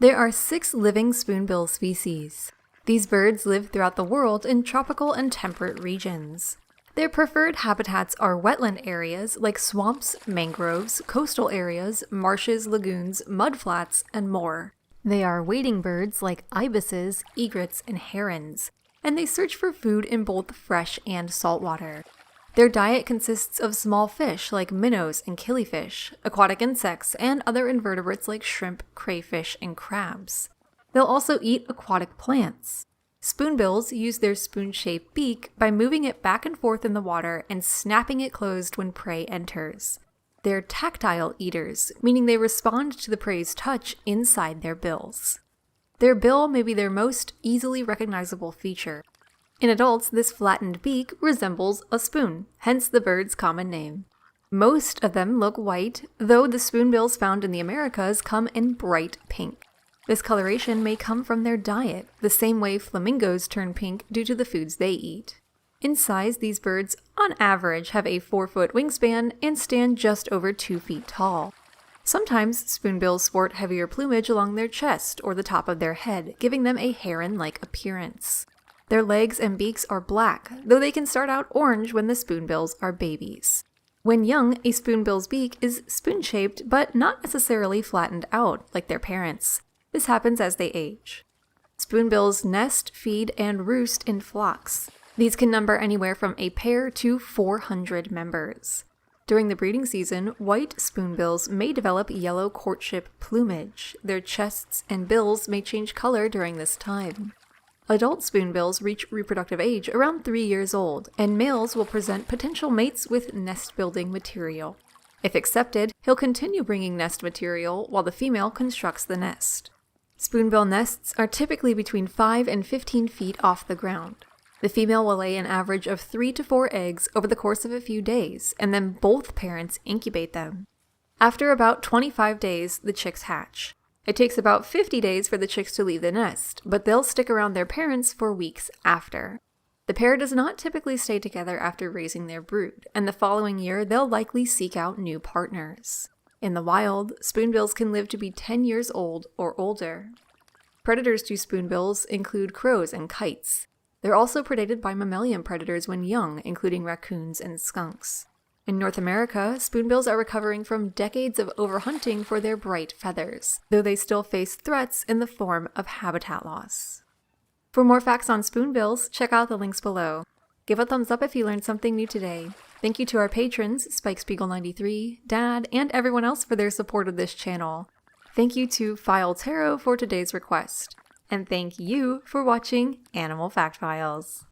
There are 6 living spoonbill species. These birds live throughout the world in tropical and temperate regions. Their preferred habitats are wetland areas like swamps, mangroves, coastal areas, marshes, lagoons, mudflats, and more. They are wading birds like ibises, egrets, and herons, and they search for food in both fresh and saltwater. Their diet consists of small fish like minnows and killifish, aquatic insects, and other invertebrates like shrimp, crayfish, and crabs. They'll also eat aquatic plants. Spoonbills use their spoon-shaped beak by moving it back and forth in the water and snapping it closed when prey enters. They're tactile eaters, meaning they respond to the prey's touch inside their bills. Their bill may be their most easily recognizable feature. In adults, this flattened beak resembles a spoon, hence the bird's common name. Most of them look white, though the spoonbills found in the Americas come in bright pink. This coloration may come from their diet, the same way flamingos turn pink due to the foods they eat. In size, these birds, on average, have a 4-foot wingspan and stand just over 2 feet tall. Sometimes spoonbills sport heavier plumage along their chest or the top of their head, giving them a heron-like appearance. Their legs and beaks are black, though they can start out orange when the spoonbills are babies. When young, a spoonbill's beak is spoon-shaped but not necessarily flattened out like their parents. This happens as they age. Spoonbills nest, feed, and roost in flocks. These can number anywhere from a pair to 400 members. During the breeding season, white spoonbills may develop yellow courtship plumage. Their chests and bills may change color during this time. Adult spoonbills reach reproductive age around 3 years old, and males will present potential mates with nest-building material. If accepted, he'll continue bringing nest material while the female constructs the nest. Spoonbill nests are typically between 5 and 15 feet off the ground. The female will lay an average of 3 to 4 eggs over the course of a few days, and then both parents incubate them. After about 25 days, the chicks hatch. It takes about 50 days for the chicks to leave the nest, but they'll stick around their parents for weeks after. The pair does not typically stay together after raising their brood, and the following year they'll likely seek out new partners. In the wild, spoonbills can live to be 10 years old or older. Predators to spoonbills include crows and kites. They're also predated by mammalian predators when young, including raccoons and skunks. In North America, spoonbills are recovering from decades of overhunting for their bright feathers, though they still face threats in the form of habitat loss. For more facts on spoonbills, check out the links below. Give a thumbs up if you learned something new today. Thank you to our patrons, SpikeSpiegel93, Dad, and everyone else for their support of this channel. Thank you to File Tarot for today's request. And thank you for watching Animal Fact Files.